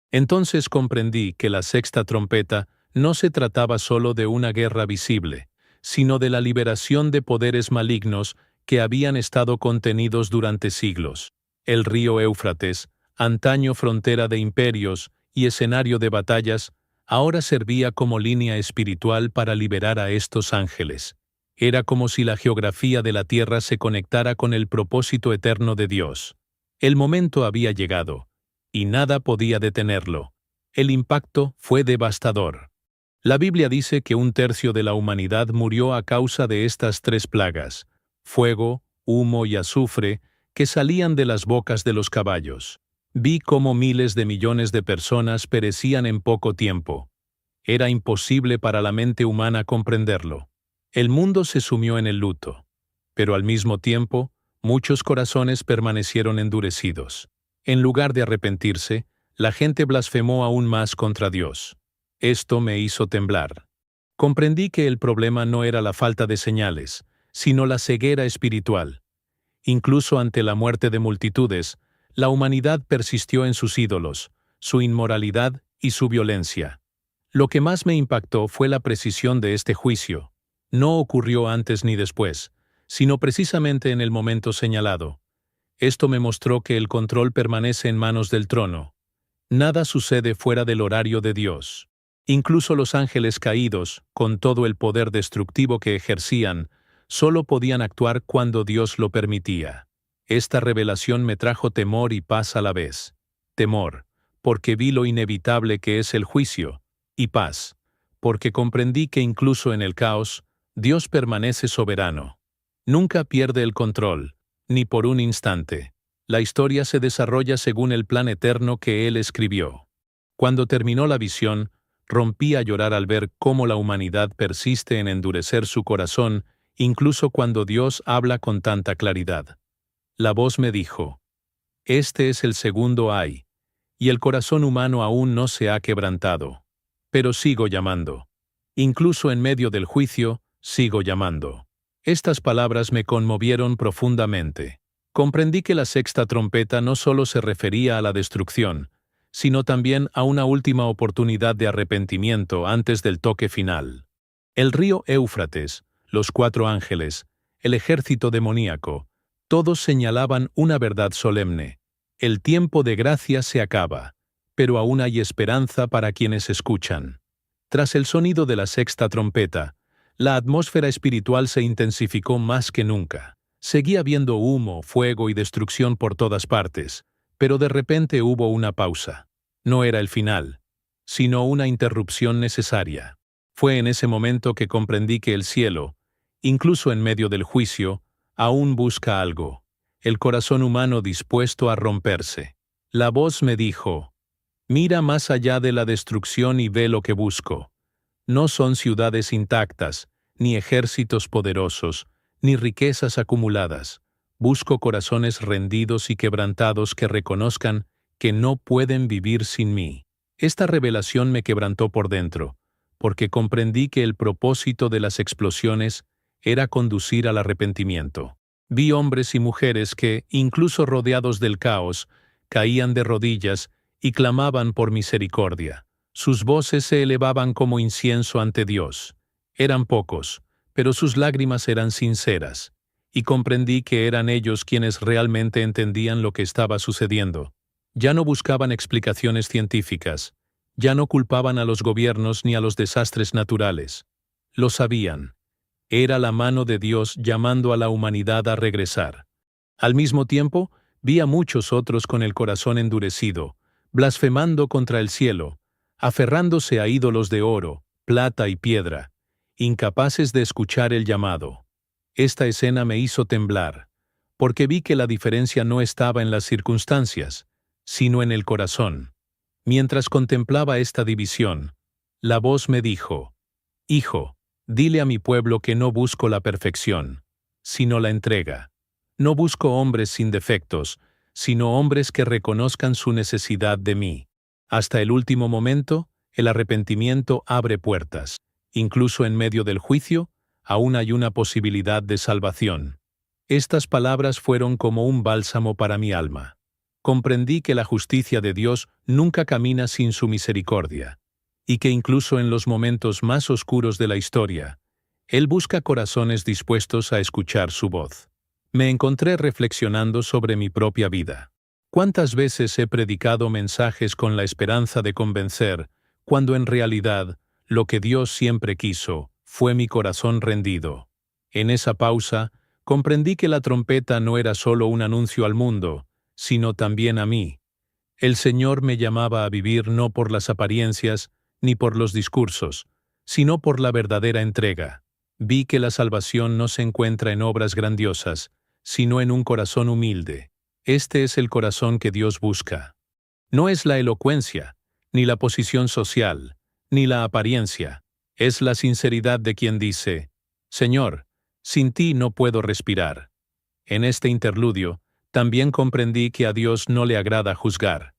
Entonces comprendí que la sexta trompeta no se trataba solo de una guerra visible, sino de la liberación de poderes malignos que habían estado contenidos durante siglos. El río Éufrates, antaño frontera de imperios y escenario de batallas, ahora servía como línea espiritual para liberar a estos ángeles. Era como si la geografía de la tierra se conectara con el propósito eterno de Dios. El momento había llegado, y nada podía detenerlo. El impacto fue devastador. La Biblia dice que 1/3 de la humanidad murió a causa de estas 3 plagas, fuego, humo y azufre, que salían de las bocas de los caballos. Vi cómo miles de millones de personas perecían en poco tiempo. Era imposible para la mente humana comprenderlo. El mundo se sumió en el luto, pero al mismo tiempo, muchos corazones permanecieron endurecidos. En lugar de arrepentirse, la gente blasfemó aún más contra Dios. Esto me hizo temblar. Comprendí que el problema no era la falta de señales, sino la ceguera espiritual. Incluso ante la muerte de multitudes, La humanidad persistió en sus ídolos, su inmoralidad y su violencia. Lo que más me impactó fue la precisión de este juicio. No ocurrió antes ni después, sino precisamente en el momento señalado. Esto me mostró que el control permanece en manos del trono. Nada sucede fuera del horario de Dios. Incluso los ángeles caídos, con todo el poder destructivo que ejercían, solo podían actuar cuando Dios lo permitía. Esta revelación me trajo temor y paz a la vez. Temor, porque vi lo inevitable que es el juicio, y paz, porque comprendí que incluso en el caos, Dios permanece soberano. Nunca pierde el control, ni por un instante. La historia se desarrolla según el plan eterno que Él escribió. Cuando terminó la visión, rompí a llorar al ver cómo la humanidad persiste en endurecer su corazón, incluso cuando Dios habla con tanta claridad. La voz me dijo: este es el segundo ay, y el corazón humano aún no se ha quebrantado. Pero sigo llamando. Incluso en medio del juicio, sigo llamando. Estas palabras me conmovieron profundamente. Comprendí que la sexta trompeta no solo se refería a la destrucción, sino también a una última oportunidad de arrepentimiento antes del toque final. El río Éufrates, los 4 ángeles, el ejército demoníaco, todos señalaban una verdad solemne. El tiempo de gracia se acaba, pero aún hay esperanza para quienes escuchan. Tras el sonido de la sexta trompeta, la atmósfera espiritual se intensificó más que nunca. Seguía habiendo humo, fuego y destrucción por todas partes, pero de repente hubo una pausa. No era el final, sino una interrupción necesaria. Fue en ese momento que comprendí que el cielo, incluso en medio del juicio, aún busca algo. El corazón humano dispuesto a romperse. La voz me dijo: mira más allá de la destrucción y ve lo que busco. No son ciudades intactas, ni ejércitos poderosos, ni riquezas acumuladas. Busco corazones rendidos y quebrantados que reconozcan que no pueden vivir sin mí. Esta revelación me quebrantó por dentro, porque comprendí que el propósito de las explosiones era conducir al arrepentimiento. Vi hombres y mujeres que, incluso rodeados del caos, caían de rodillas y clamaban por misericordia. Sus voces se elevaban como incienso ante Dios. Eran pocos, pero sus lágrimas eran sinceras, y comprendí que eran ellos quienes realmente entendían lo que estaba sucediendo. Ya no buscaban explicaciones científicas, ya no culpaban a los gobiernos ni a los desastres naturales. Lo sabían. Era la mano de Dios llamando a la humanidad a regresar. Al mismo tiempo, vi a muchos otros con el corazón endurecido, blasfemando contra el cielo, aferrándose a ídolos de oro, plata y piedra, incapaces de escuchar el llamado. Esta escena me hizo temblar, porque vi que la diferencia no estaba en las circunstancias, sino en el corazón. Mientras contemplaba esta división, la voz me dijo: hijo, dile a mi pueblo que no busco la perfección, sino la entrega. No busco hombres sin defectos, sino hombres que reconozcan su necesidad de mí. Hasta el último momento, el arrepentimiento abre puertas. Incluso en medio del juicio, aún hay una posibilidad de salvación. Estas palabras fueron como un bálsamo para mi alma. Comprendí que la justicia de Dios nunca camina sin su misericordia, y que incluso en los momentos más oscuros de la historia, Él busca corazones dispuestos a escuchar su voz. Me encontré reflexionando sobre mi propia vida. ¿Cuántas veces he predicado mensajes con la esperanza de convencer, cuando en realidad, lo que Dios siempre quiso, fue mi corazón rendido? En esa pausa, comprendí que la trompeta no era solo un anuncio al mundo, sino también a mí. El Señor me llamaba a vivir no por las apariencias, ni por los discursos, sino por la verdadera entrega. Vi que la salvación no se encuentra en obras grandiosas, sino en un corazón humilde. Este es el corazón que Dios busca. No es la elocuencia, ni la posición social, ni la apariencia. Es la sinceridad de quien dice: Señor, sin ti no puedo respirar. En este interludio, también comprendí que a Dios no le agrada juzgar.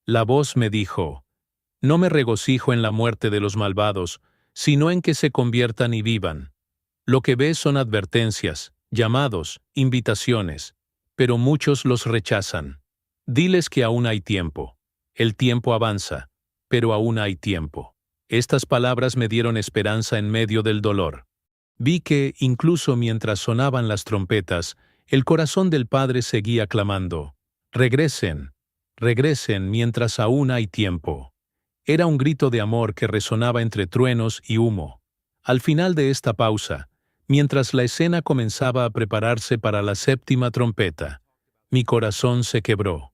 La voz me dijo: no me regocijo en la muerte de los malvados, sino en que se conviertan y vivan. Lo que ves son advertencias, llamados, invitaciones, pero muchos los rechazan. Diles que aún hay tiempo. El tiempo avanza, pero aún hay tiempo. Estas palabras me dieron esperanza en medio del dolor. Vi que, incluso mientras sonaban las trompetas, el corazón del Padre seguía clamando: regresen, regresen mientras aún hay tiempo. Era un grito de amor que resonaba entre truenos y humo. Al final de esta pausa, mientras la escena comenzaba a prepararse para la séptima trompeta, mi corazón se quebró.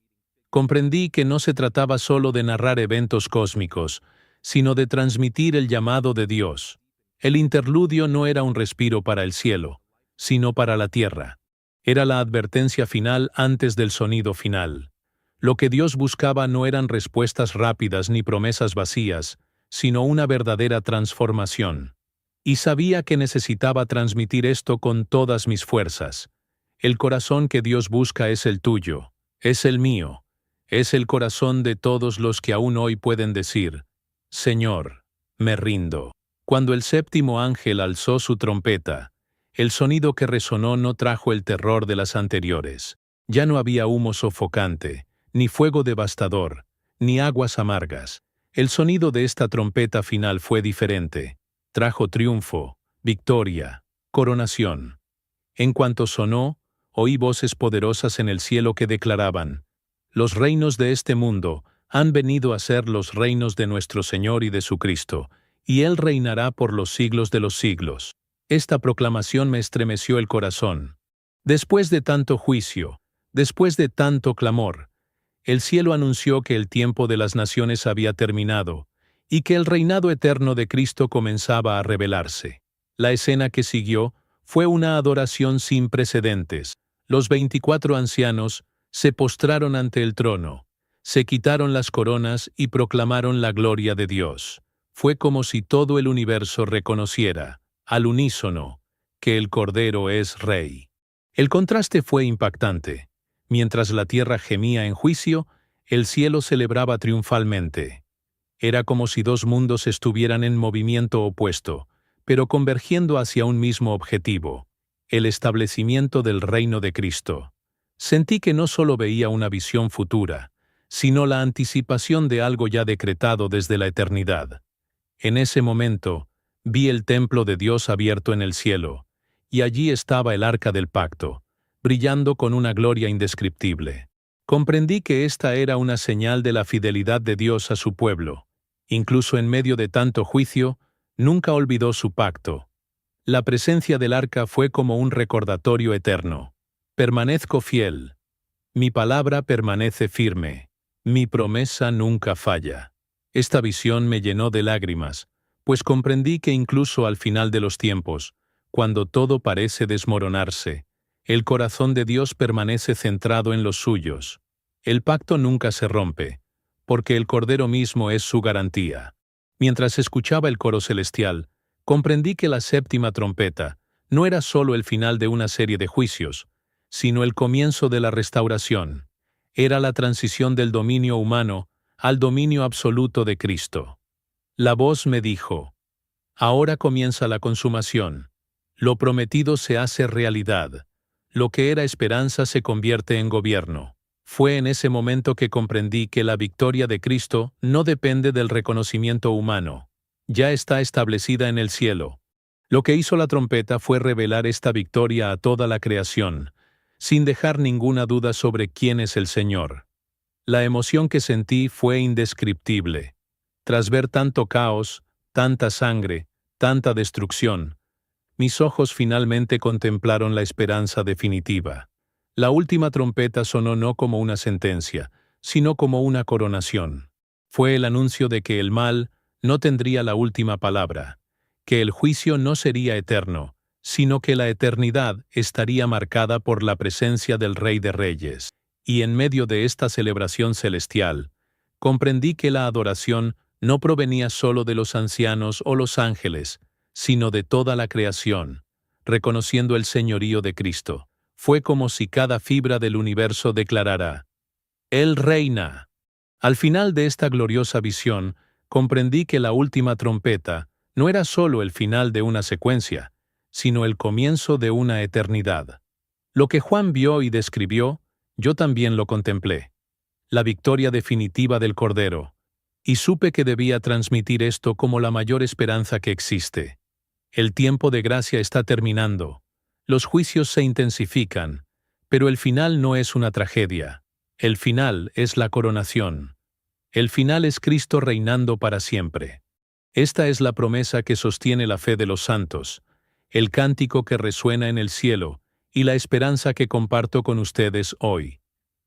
Comprendí que no se trataba solo de narrar eventos cósmicos, sino de transmitir el llamado de Dios. El interludio no era un respiro para el cielo, sino para la tierra. Era la advertencia final antes del sonido final. Lo que Dios buscaba no eran respuestas rápidas ni promesas vacías, sino una verdadera transformación. Y sabía que necesitaba transmitir esto con todas mis fuerzas. El corazón que Dios busca es el tuyo, es el mío. Es el corazón de todos los que aún hoy pueden decir: Señor, me rindo. Cuando el séptimo ángel alzó su trompeta, el sonido que resonó no trajo el terror de las anteriores. Ya no había humo sofocante, ni fuego devastador, ni aguas amargas. El sonido de esta trompeta final fue diferente. Trajo triunfo, victoria, coronación. En cuanto sonó, oí voces poderosas en el cielo que declaraban: los reinos de este mundo han venido a ser los reinos de nuestro Señor y de su Cristo, y Él reinará por los siglos de los siglos. Esta proclamación me estremeció el corazón. Después de tanto juicio, después de tanto clamor, el cielo anunció que el tiempo de las naciones había terminado, y que el reinado eterno de Cristo comenzaba a revelarse. La escena que siguió fue una adoración sin precedentes. Los 24 ancianos se postraron ante el trono, se quitaron las coronas y proclamaron la gloria de Dios. Fue como si todo el universo reconociera, al unísono, que el Cordero es Rey. El contraste fue impactante. Mientras la tierra gemía en juicio, el cielo celebraba triunfalmente. Era como si dos mundos estuvieran en movimiento opuesto, pero convergiendo hacia un mismo objetivo: el establecimiento del reino de Cristo. Sentí que no solo veía una visión futura, sino la anticipación de algo ya decretado desde la eternidad. En ese momento, vi el templo de Dios abierto en el cielo, y allí estaba el arca del pacto, brillando con una gloria indescriptible. Comprendí que esta era una señal de la fidelidad de Dios a su pueblo. Incluso en medio de tanto juicio, nunca olvidó su pacto. La presencia del arca fue como un recordatorio eterno. Permanezco fiel. Mi palabra permanece firme. Mi promesa nunca falla. Esta visión me llenó de lágrimas, pues comprendí que incluso al final de los tiempos, cuando todo parece desmoronarse, el corazón de Dios permanece centrado en los suyos. El pacto nunca se rompe, porque el Cordero mismo es su garantía. Mientras escuchaba el coro celestial, comprendí que la séptima trompeta no era solo el final de una serie de juicios, sino el comienzo de la restauración. Era la transición del dominio humano al dominio absoluto de Cristo. La voz me dijo: ahora comienza la consumación. Lo prometido se hace realidad. Lo que era esperanza se convierte en gobierno. Fue en ese momento que comprendí que la victoria de Cristo no depende del reconocimiento humano. Ya está establecida en el cielo. Lo que hizo la trompeta fue revelar esta victoria a toda la creación, sin dejar ninguna duda sobre quién es el Señor. La emoción que sentí fue indescriptible. Tras ver tanto caos, tanta sangre, tanta destrucción, mis ojos finalmente contemplaron la esperanza definitiva. La última trompeta sonó no como una sentencia, sino como una coronación. Fue el anuncio de que el mal no tendría la última palabra, que el juicio no sería eterno, sino que la eternidad estaría marcada por la presencia del Rey de Reyes. Y en medio de esta celebración celestial, comprendí que la adoración no provenía solo de los ancianos o los ángeles, sino de toda la creación, reconociendo el señorío de Cristo. Fue como si cada fibra del universo declarara: Él reina. Al final de esta gloriosa visión, comprendí que la última trompeta no era solo el final de una secuencia, sino el comienzo de una eternidad. Lo que Juan vio y describió, yo también lo contemplé. la victoria definitiva del Cordero. Y supe que debía transmitir esto como la mayor esperanza que existe. El tiempo de gracia está terminando. Los juicios se intensifican, pero el final no es una tragedia. El final es la coronación. El final es Cristo reinando para siempre. Esta es la promesa que sostiene la fe de los santos, el cántico que resuena en el cielo y la esperanza que comparto con ustedes hoy.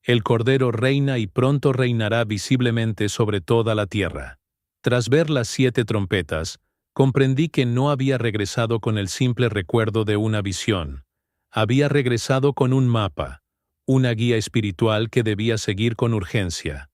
El Cordero reina y pronto reinará visiblemente sobre toda la tierra. Tras ver las 7 trompetas, comprendí que no había regresado con el simple recuerdo de una visión. Había regresado con un mapa, una guía espiritual que debía seguir con urgencia.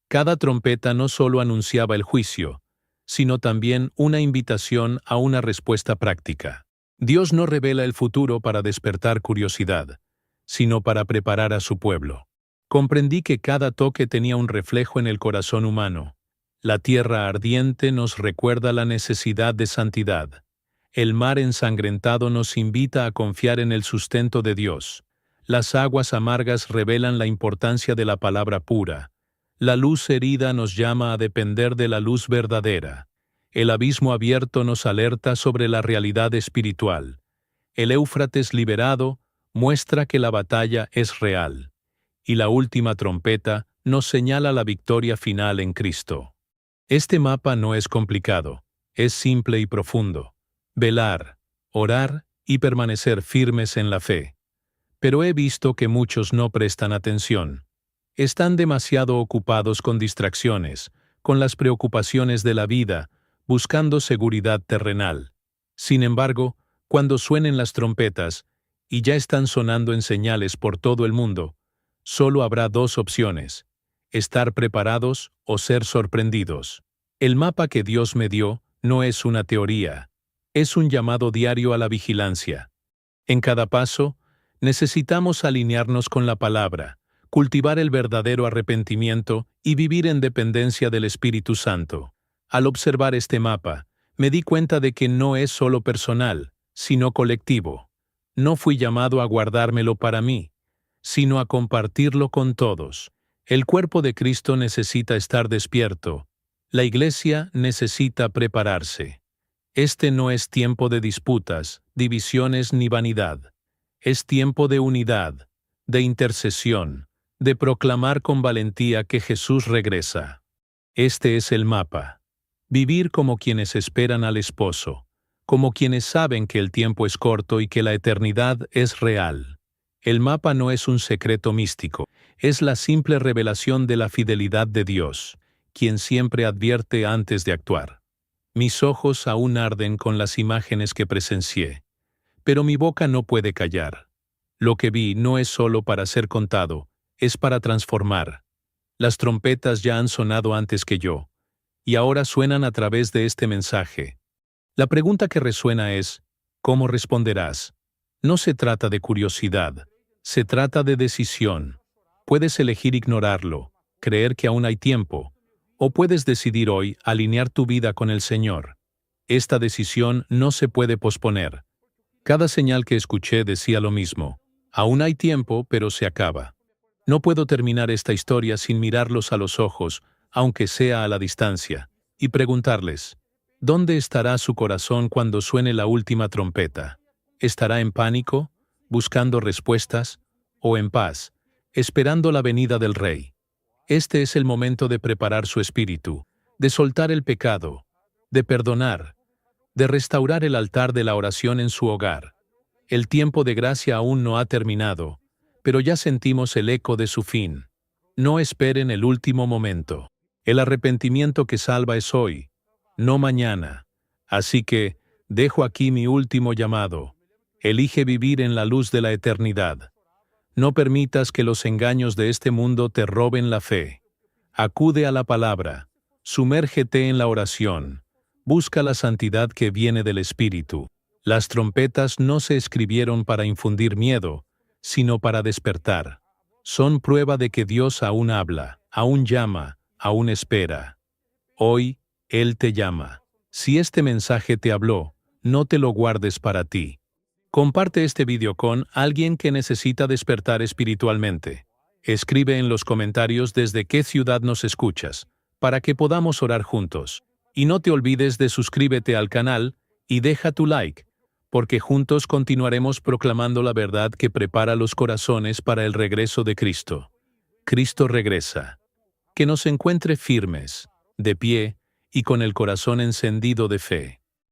Cada trompeta no solo anunciaba el juicio, sino también una invitación a una respuesta práctica. Dios no revela el futuro para despertar curiosidad, sino para preparar a su pueblo. Comprendí que cada toque tenía un reflejo en el corazón humano. La tierra ardiente nos recuerda la necesidad de santidad. El mar ensangrentado nos invita a confiar en el sustento de Dios. Las aguas amargas revelan la importancia de la palabra pura. La luz herida nos llama a depender de la luz verdadera. El abismo abierto nos alerta sobre la realidad espiritual. El Éufrates liberado muestra que la batalla es real. Y la última trompeta nos señala la victoria final en Cristo. Este mapa no es complicado, es simple y profundo. Velar, orar y permanecer firmes en la fe. Pero he visto que muchos no prestan atención. Están demasiado ocupados con distracciones, con las preocupaciones de la vida, buscando seguridad terrenal. Sin embargo, cuando suenen las trompetas, y ya están sonando en señales por todo el mundo, solo habrá 2 opciones: estar preparados o ser sorprendidos. El mapa que Dios me dio no es una teoría, es un llamado diario a la vigilancia. En cada paso, necesitamos alinearnos con la palabra, cultivar el verdadero arrepentimiento y vivir en dependencia del Espíritu Santo. Al observar este mapa, me di cuenta de que no es solo personal, sino colectivo. No fui llamado a guardármelo para mí, sino a compartirlo con todos. El cuerpo de Cristo necesita estar despierto. La Iglesia necesita prepararse. Este no es tiempo de disputas, divisiones ni vanidad. Es tiempo de unidad, de intercesión, de proclamar con valentía que Jesús regresa. Este es el mapa. Vivir como quienes esperan al esposo, como quienes saben que el tiempo es corto y que la eternidad es real. El mapa no es un secreto místico, es la simple revelación de la fidelidad de Dios, quien siempre advierte antes de actuar. Mis ojos aún arden con las imágenes que presencié, pero mi boca no puede callar. Lo que vi no es solo para ser contado, es para transformar. Las trompetas ya han sonado antes que yo, y ahora suenan a través de este mensaje. La pregunta que resuena es, ¿cómo responderás? No se trata de curiosidad, se trata de decisión. Puedes elegir ignorarlo, creer que aún hay tiempo, o puedes decidir hoy alinear tu vida con el Señor. Esta decisión no se puede posponer. Cada señal que escuché decía lo mismo. Aún hay tiempo, pero se acaba. No puedo terminar esta historia sin mirarlos a los ojos, aunque sea a la distancia, y preguntarles, ¿dónde estará su corazón cuando suene la última trompeta? ¿Estará en pánico, buscando respuestas, o en paz, esperando la venida del Rey? Este es el momento de preparar su espíritu, de soltar el pecado, de perdonar, de restaurar el altar de la oración en su hogar. El tiempo de gracia aún no ha terminado, pero ya sentimos el eco de su fin. No esperen el último momento. El arrepentimiento que salva es hoy, no mañana. Así que, dejo aquí mi último llamado. Elige vivir en la luz de la eternidad. No permitas que los engaños de este mundo te roben la fe. Acude a la palabra, sumérgete en la oración, busca la santidad que viene del Espíritu. Las trompetas no se escribieron para infundir miedo, sino para despertar. Son prueba de que Dios aún habla, aún llama, aún espera. Hoy, Él te llama. Si este mensaje te habló, no te lo guardes para ti. Comparte este video con alguien que necesita despertar espiritualmente. Escribe en los comentarios desde qué ciudad nos escuchas, para que podamos orar juntos. Y no te olvides de suscríbete al canal y deja tu like, porque juntos continuaremos proclamando la verdad que prepara los corazones para el regreso de Cristo. Cristo regresa. Que nos encuentre firmes, de pie y con el corazón encendido de fe.